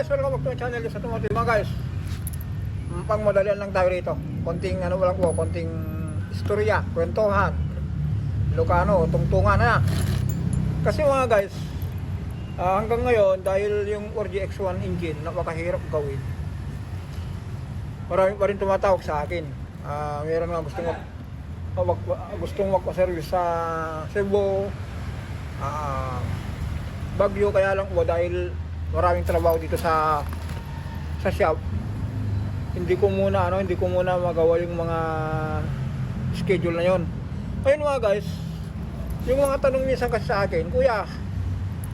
welcome back to my channel sa Automotive mga guys. Pang madalian lang tayo rito. Konting ano lang po, konting istorya, kwentuhan, Ilocano, tungtungan na. Kasi mga guys, hanggang ngayon dahil yung RGX1 engine napakahirap gawin. Marami pa rin tumatawag sa akin. Meron nga gustong magpa-service sa Cebu, Baguio, kaya lang po dahil maraming trabaho dito sa shop. Hindi ko muna magawa yung mga schedule na yon. Ayun mga guys, yung mga tanong minsan kasi sa akin, kuya,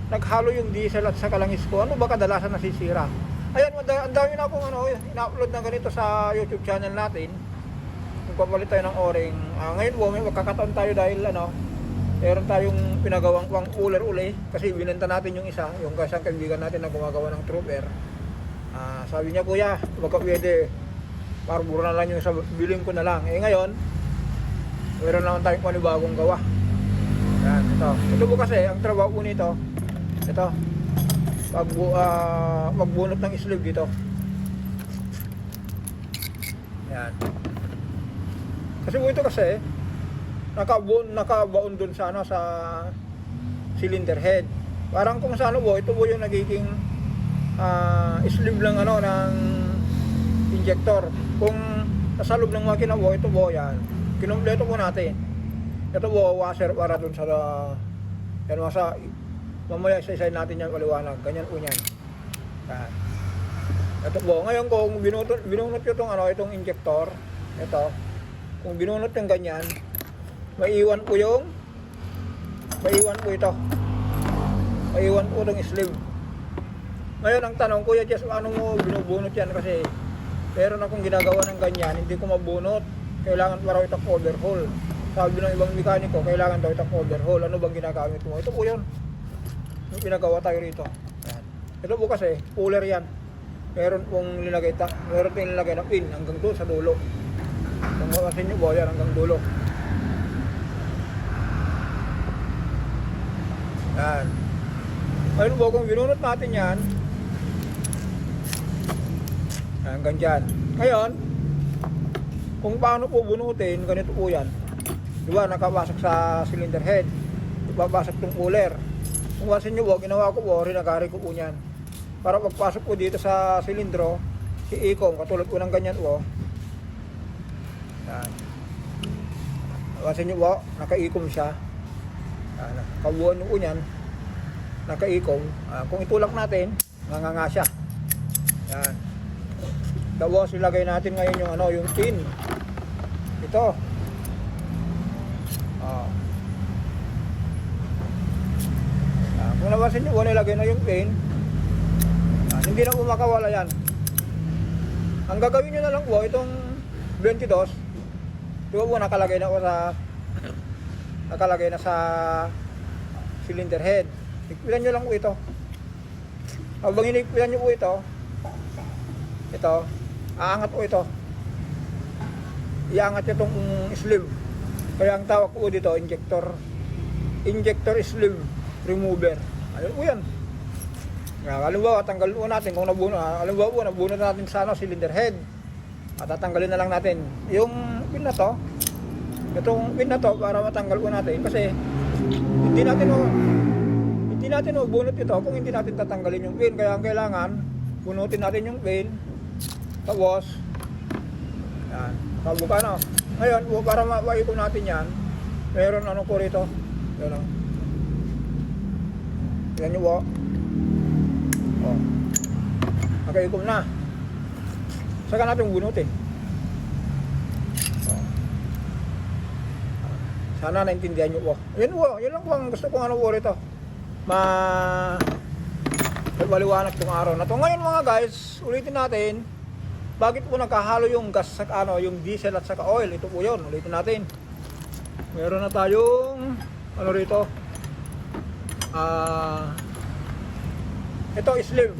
naghalo yung diesel at sa kalangis ko, ano ba kadalasan nasisira? Ayan, ang dami na akong ina-upload na ganito sa YouTube channel natin. Magpapalit tayo ng o-ring. Ngayon po, may magkakataon tayo dahil meron tayong pinagawang pang uler uli kasi binenta natin yung isa, yung kasang kaibigan natin na gumagawa ng trooper. Sabi niya, kuya, baka pwede parbura na lang yung isa, bilhin ko na lang. Ngayon meron naman tayong panibagong gawa. Yan, ito po kasi ang trabaho po nito, ito magbunot ng sleeve dito. Yan, kasi po ito kasi nakabaon dun sa sa cylinder head. Parang kung sa ito po yung nagiging sleeve lang ng injector. Kung nasa loob ng makina po, ito po yan. Kinumpleto po natin. Ito po washer para dun sa yan mamaya isa-isa natin yan paliwanag. Ganyan po yan. Ito po. Ngayon kung binunot itong injector, ito, kung binunot yung ganyan, maiwan po ito. Maiwan po itong sleeve. Ngayon ang tanong, kuya Jess, paano mo binubunot yan? Kasi meron akong ginagawa ng ganyan, hindi ko mabunot. Kailangan para itong overhaul. Sabi ng ibang mekaniko, kailangan daw itong overhaul. Ano bang ginagamit mo? Ito po yun. Yung pinagawa tayo rito. Yan. Ito po kasi, puller yan. Meron pong nilagay na pin hanggang doon sa dulo. Kung makasin nyo po, yan hanggang dulo. Yan. Ayun po, kung binunot natin yan, hanggang dyan. Ngayon, kung paano po bunutin, ganito po yan. Diba, nakapasok sa cylinder head. Ipapasok itong cooler. Kung masin nyo po, ginawa ko po, rinagari ko po yan. Para pagpasok po dito sa silindro, si Ecom, katulad po ng ganyan po. Yan. Masin nyo po, naka-Ecom siya. Kabuuan nyo po yan. Naka-Ecom. Kung itulak natin, nganga siya. Yan. Tapos ilagay natin ngayon yung pin. Ito. Kung nabasin nyo, ilagay na yung pin. Hindi na po makawala yan. Ang gagawin nyo na lang po, itong 22, di ba po nakalagay na sa cylinder head. Higpilan nyo lang po ito. Habang hinigpilan nyo po ito, aangat po ito. Iangat itong sleeve. Kaya ang tawag po dito, injector sleeve remover. Ayun po yan. Halimbawa, tanggalin po natin kung nabunot natin sa cylinder head. At tatanggalin na lang natin yung pin na to. Itong pin na to para matanggal po natin kasi hindi natin mabunot ito kung hindi natin tatanggalin yung pin. Kaya ang kailangan, bunutin natin yung pin. Tapos, yan, kabuka na. Ngayon, para maikot natin yan, meron po rito. Yan o. Yan nyo po. Nakaikom na. Saka natin bunutin. Sana naintindihan nyo po. Yun lang po ang gusto kong po rito. Maliwanag itong araw na to. Ngayon mga guys, ulitin natin. Bakit po nagkahalo yung gas sa yung diesel at saka oil? Ito po yun. Ulitin natin. Meron na tayong rito. Ito sleeve.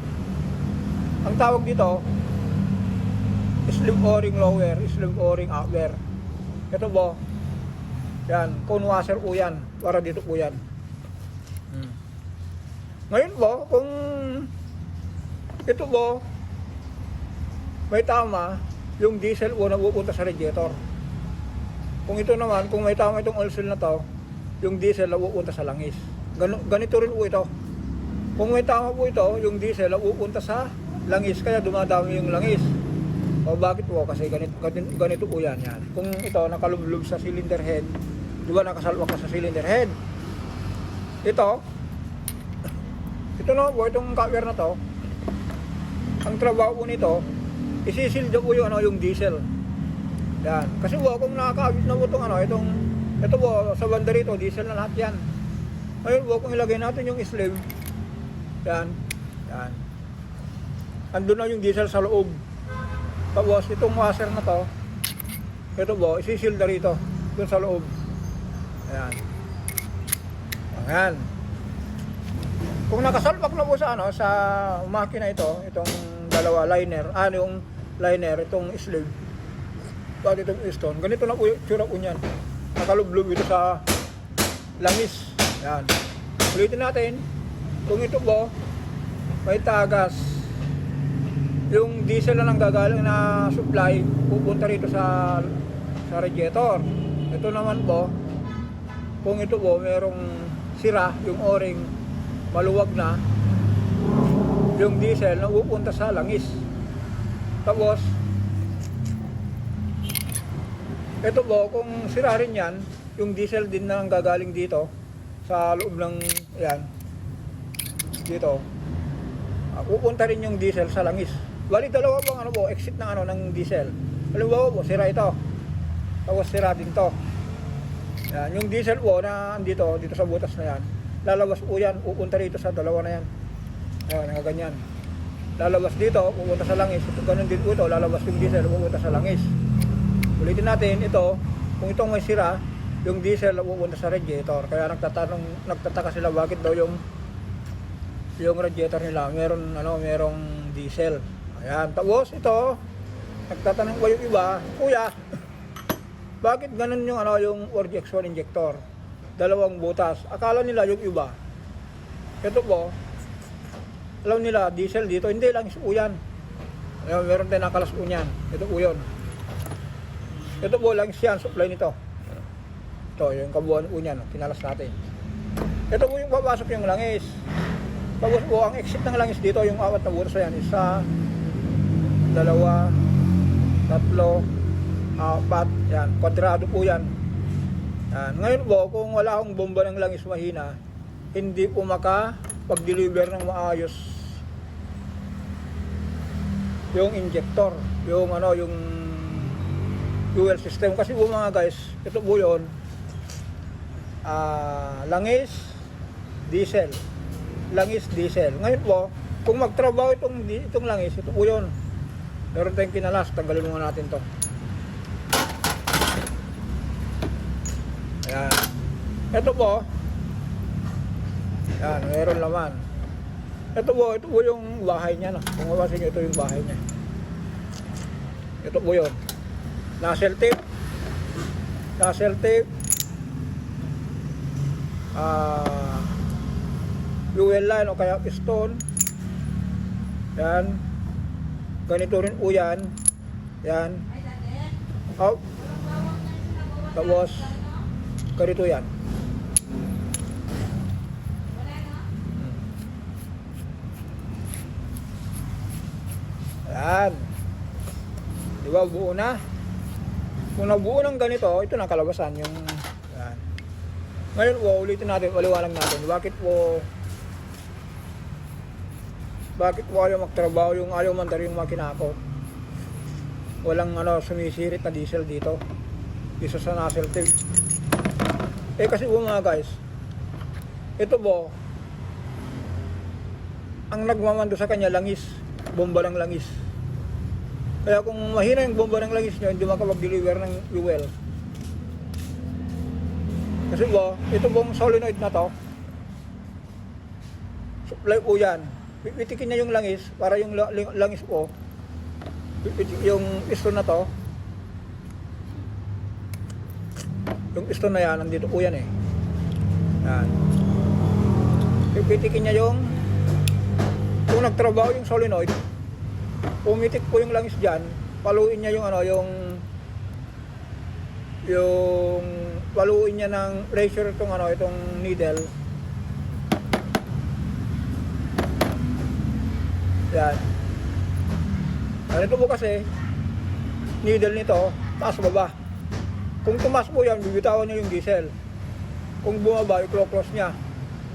Ang tawag dito, sleeve o-ring lower, sleeve o-ring upper. Ito po. Yan, cone washer po yan. Para dito po yan. Ngayon po, kung Ito po, may tama, yung diesel una pupunta sa radiator. Kung ito naman, kung may tama itong oil seal na to, yung diesel na pupunta sa langis. Ganito rin po ito. Kung may tama po ito, yung diesel na pupunta sa langis, kaya dumadami yung langis. O bakit po? Kasi ganito po yan. Kung ito nakalublob sa cylinder head, di ba nakasalwak ka sa cylinder head? Ito na po, itong cover na to, ang trabaho po nito, isisil po yung, yung diesel. Yan. Kasi po, kung nakakabit na po ito po, sa banda rito, diesel na lahat yan. Ngayon po, kung ilagay natin yung sleeve, yan. Andun na yung diesel sa loob. Tapos, itong washer na to, ito po, isisil na rito, dun sa loob. Ayan. Kung nakasalpak na po sa sa makina ito, itong dalawa liner, yung liner, itong sleeve, pati itong piston, ganito na po yung tsura po niyan. Nakalublob ito sa langis. Yan. Ulitin natin, kung ito po, may tagas, yung diesel na lang gagaling na supply, pupunta rito sa radiator. Ito naman po, kung ito po, merong sira, yung o-ring, maluwag na, yung diesel na pupunta sa langis. Tapos ito po, kung sira rin yan, yung diesel din na gagaling dito sa loob ng yan dito, pupunta rin yung diesel sa langis. Bali dalawa po exit ng ng diesel. Halimbawa po, sira ito, tapos sira din to. Yan, yung diesel po na dito sa butas na yan, lalabas po yan, pupunta rito sa dalawa na yan. Ayan, ganyan. Lalabas dito, pupunta sa langis. Ito, ganun din po ito, lalabas yung diesel, pupunta sa langis. Ulitin natin, ito, kung itong may sira, yung diesel pupunta sa radiator. Kaya nagtataka sila bakit daw yung radiator nila, merong diesel. Ayan, tapos ito, nagtatanong ko yung iba, kuya, bakit ganun yung yung Orgex-1 injector? Dalawang butas. Akala nila yung iba, ito po, alam nila diesel dito, hindi lang po yan. Meron din nakalas po yan. Ito po yun. Ito po lang yan, supply nito. Ito, yung kabuuan po yan, kinalas natin. Ito po yung papasok yung langis. Tapos po, ang exit ng langis dito, yung apat na butas yan, 1, 2, 3, 4, yan, kwadrado po yan. Ngayon po, kung wala akong bomba ng langis mahina, hindi po makapag-deliver ng maayos yung injector, yung yung fuel system. Kasi po mga guys, ito po yun, langis, diesel. Langis, diesel. Ngayon po, kung magtrabaho itong langis, ito po yun. Meron tayong kinalas, tanggalin muna natin to. Ayan. Ito po, yan, meron laman. Ito po yung bahay niya. Kung mapasin nyo, ito yung bahay niya. Ito po yun. Nozzle tape. Fuel line o kaya piston. Yan. Ganito rin po yan. Yan. Out. Tapos, ganito yan. Yan. Diba, buo na. Kung nabuo ng ganito, ito na kalabasan yung yan. Ngayon po, ulitin natin, paliwanag natin. Bakit po ayaw magtrabaho yung ayaw mandar yung makina ko? Walang sumisirit na diesel dito. Isa sa nozzle tape. Kasi po mga guys, ito po, ang nagmamando sa kanya langis, bomba ng langis. Kaya kung mahina yung bomba ng langis nyo, hindi makapag-deliver ng fuel. Kasi po, ito pong solenoid na to, supply po yan. Pipitikin niya yung langis, para yung langis po, yung piston na to, yung piston na yan, nandito po yan Yan. Pipitikin niya yung kung nagtrabaho yung solenoid, pumitik po yung langis dyan, paluin niya yung ano, yung paluin niya ng pressure itong ano, itong needle. Yan. Ano ito po kasi, needle nito, taas baba. Kung tumaas po yan, bibitawan niya yung diesel. Kung bumaba, i-close niya.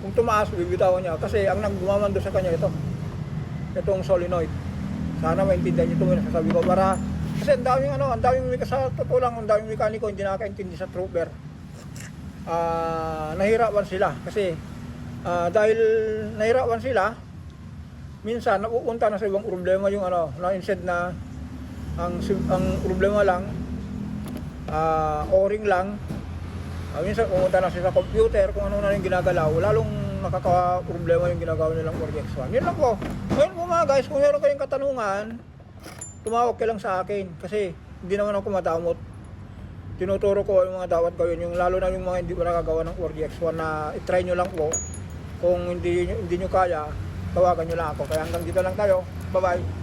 Kung tumaas, bibitawan niya. Kasi ang nagmamando sa kanya ito. Itong solenoid. Sana maintindihan niyo ito muna sasabi ko. Para, kasi ang daming ano, ang daming sa totoo lang, ang daming mekaniko hindi nakakaintindi sa trooper. Nahirapan sila. Kasi, dahil nahirapan sila, minsan napupunta na sa ibang problema yung ano, na instead na ang problema lang o-ring lang, minsan pumunta na sila sa computer kung ano na yung ginagalaw, lalong nakaka-problema yung ginagawa nilang ORX1. Yun lang po. Ngayon po mga guys, kung meron kayong katanungan, tumawag kayo lang sa akin kasi hindi naman ako madamot. Tinuturo ko yung mga dapat gawin, yung lalo na yung mga hindi ko nakagawa ng ORX1 na i-try nyo lang po. Kung hindi nyo kaya, tawagan nyo lang ako. Kaya hanggang dito lang tayo. Bye bye.